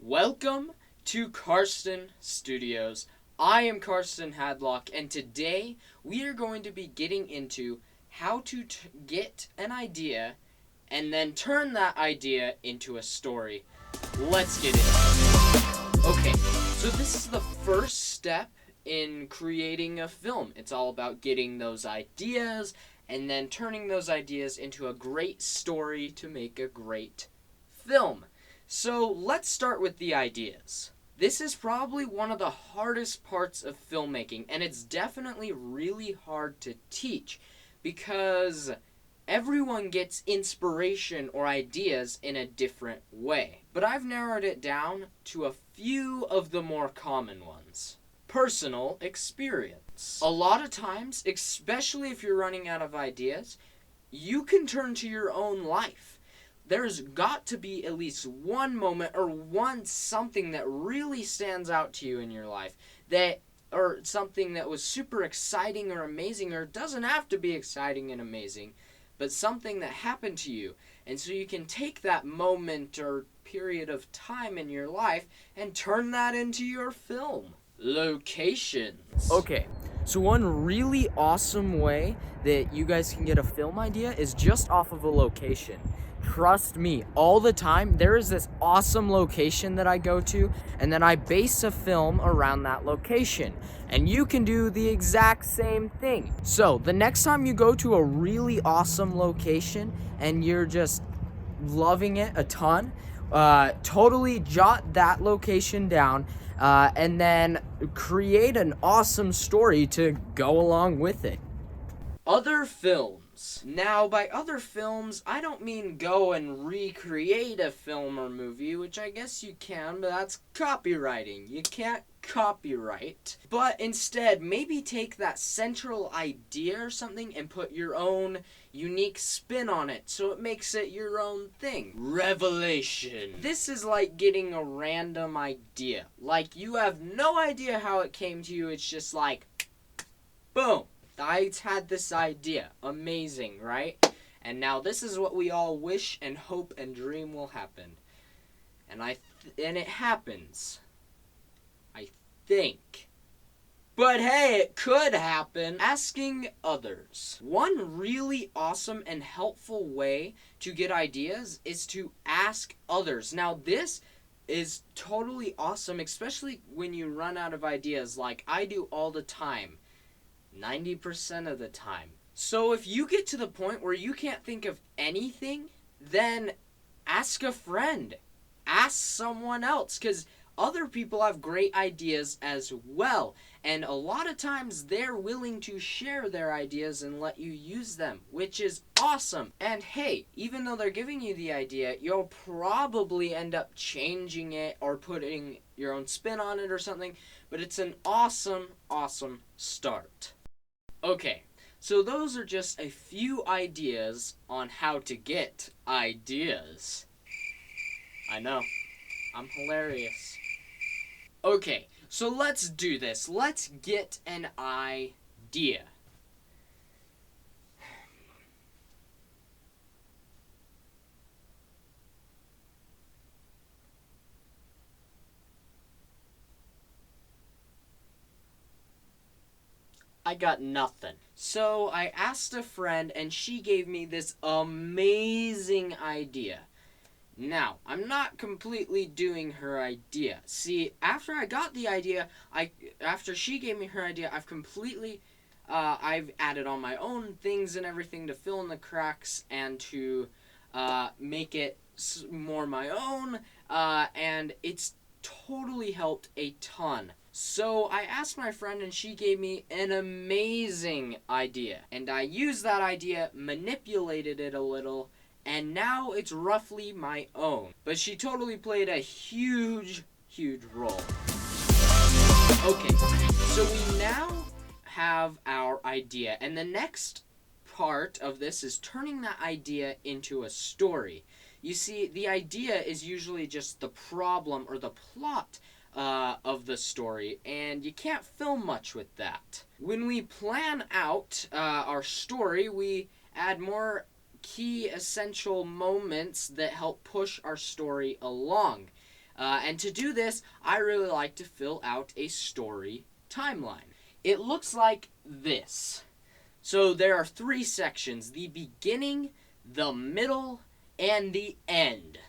Welcome to Karsten Studios. I am Karsten Hadlock, and today we are going to be getting into how to get an idea and then turn that idea into a story. Let's get it. Okay, so this is the first step in creating a film. It's all about getting those ideas and then turning those ideas into a great story to make a great film. So let's start with the ideas. This is probably one of the hardest parts of filmmaking, and it's definitely really hard to teach because everyone gets inspiration or ideas in a different way. But I've narrowed it down to a few of the more common ones. Personal experience. A lot of times, especially if you're running out of ideas, you can turn to your own life. There's got to be at least one moment or one something that really stands out to you in your life or something that was super exciting or amazing, or it doesn't have to be exciting and amazing, but something that happened to you. And so you can take that moment or period of time in your life and turn that into your film. Locations. Okay, so one really awesome way that you guys can get a film idea is just off of a location. Trust me, all the time, there is this awesome location that I go to, and then I base a film around that location. And you can do the exact same thing. So, the next time you go to a really awesome location and you're just loving it a ton, totally jot that location down, and then create an awesome story to go along with it. Other films. Now, by other films, I don't mean go and recreate a film or movie, which I guess you can, but that's copywriting. You can't copyright. But instead, maybe take that central idea or something and put your own unique spin on it, so it makes it your own thing. Revelation. This is like getting a random idea. Like, you have no idea how it came to you, it's just like, boom. I had this idea. Amazing, right? And now this is what we all wish and hope and dream will happen. And it happens. I think. But hey, it could happen. Asking others. One really awesome and helpful way to get ideas is to ask others. Now this is totally awesome, especially when you run out of ideas like I do all the time. 90% of the time. So if you get to the point where you can't think of anything, then ask a friend. Ask someone else, because other people have great ideas as well. And a lot of times they're willing to share their ideas and let you use them, which is awesome. And hey, even though they're giving you the idea, you'll probably end up changing it or putting your own spin on it or something. But it's an awesome, awesome start. Okay, so those are just a few ideas on how to get ideas. I know, I'm hilarious. Okay, so let's do this. Let's get an idea. I got nothing. So I asked a friend and she gave me this amazing idea. Now, I'm not completely doing her idea. See, after I got the idea, after she gave me her idea, I've added on my own things and everything to fill in the cracks and to make it more my own, and it's totally helped a ton. So I asked my friend and she gave me an amazing idea. And I used that idea, manipulated it a little, and now it's roughly my own. But she totally played a huge, huge role. Okay, so we now have our idea. And the next part of this is turning that idea into a story. You see, the idea is usually just the problem or the plot of the story, and you can't film much with that. When we plan out our story, we add more key essential moments that help push our story along. And to do this, I really like to fill out a story timeline. It looks like this. So there are 3 sections: the beginning, the middle, and the end.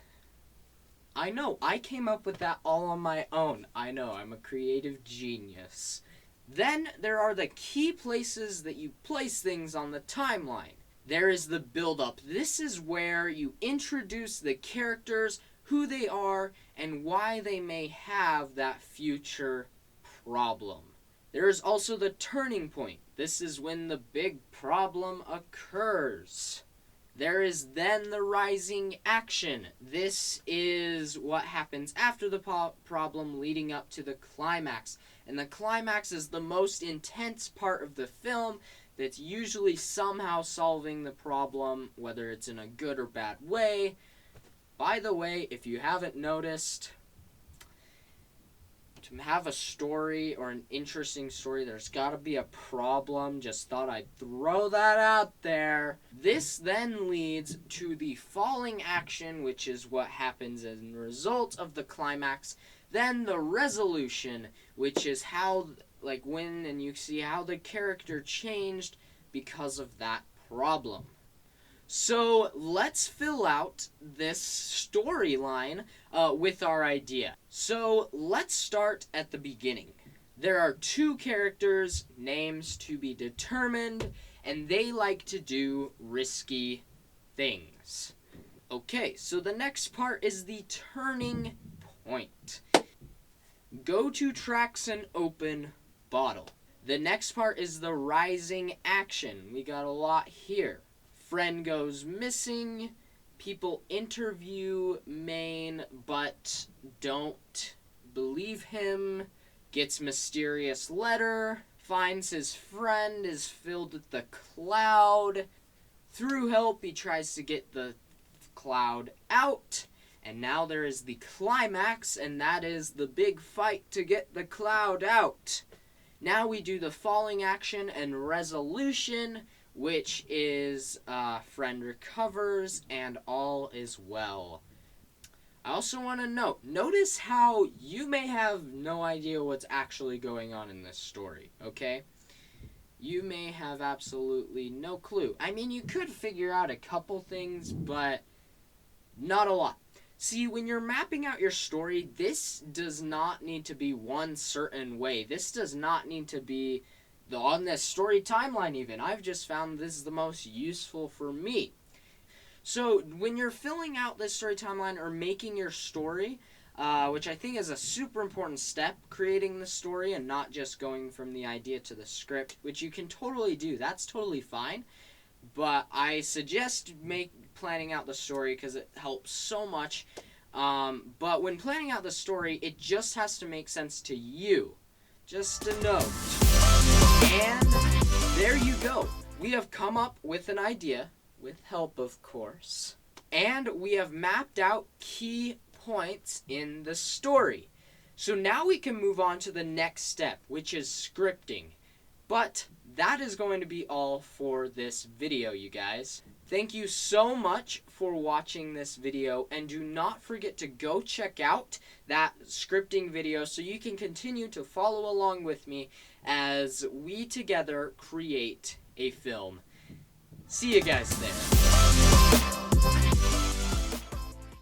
I know, I came up with that all on my own. I know, I'm a creative genius. Then there are the key places that you place things on the timeline. There is the build-up. This is where you introduce the characters, who they are, and why they may have that future problem. There is also the turning point. This is when the big problem occurs. There is then the rising action. This is what happens after the problem leading up to the climax. And the climax is the most intense part of the film that's usually somehow solving the problem, whether it's in a good or bad way. By the way, if you haven't noticed, to have a story or an interesting story, there's got to be a problem. Just thought I'd throw that out there. This then leads to the falling action, which is what happens as a result of the climax. Then the resolution, which is how, like, when and you see how the character changed because of that problem. So let's fill out this storyline with our idea. So let's start at the beginning. There are 2 characters, names to be determined, and they like to do risky things. Okay, so the next part is the turning point. Go to tracks and open bottle. The next part is the rising action. We got a lot here. Friend goes missing. People interview main but don't believe him. Gets mysterious letter. Finds his friend is filled with the cloud. Through help, he tries to get the cloud out. And now there is the climax, and that is the big fight to get the cloud out. Now we do the falling action and resolution, which is friend recovers and all is well. I also want to notice how you may have no idea what's actually going on in this story, okay? You may have absolutely no clue. I mean, you could figure out a couple things, but not a lot. See, when you're mapping out your story, this does not need to be one certain way. This does not need to be on this story timeline even. I've just found this is the most useful for me. So when you're filling out this story timeline or making your story, which I think is a super important step, creating the story and not just going from the idea to the script, which you can totally do. That's totally fine. But I suggest planning out the story because it helps so much. But when planning out the story, it just has to make sense to you. Just a note. And there you go. We have come up with an idea, with help of course. And we have mapped out key points in the story. So now we can move on to the next step, which is scripting. But that is going to be all for this video, you guys. Thank you so much for watching this video, and do not forget to go check out that scripting video so you can continue to follow along with me as we together create a film. See you guys there.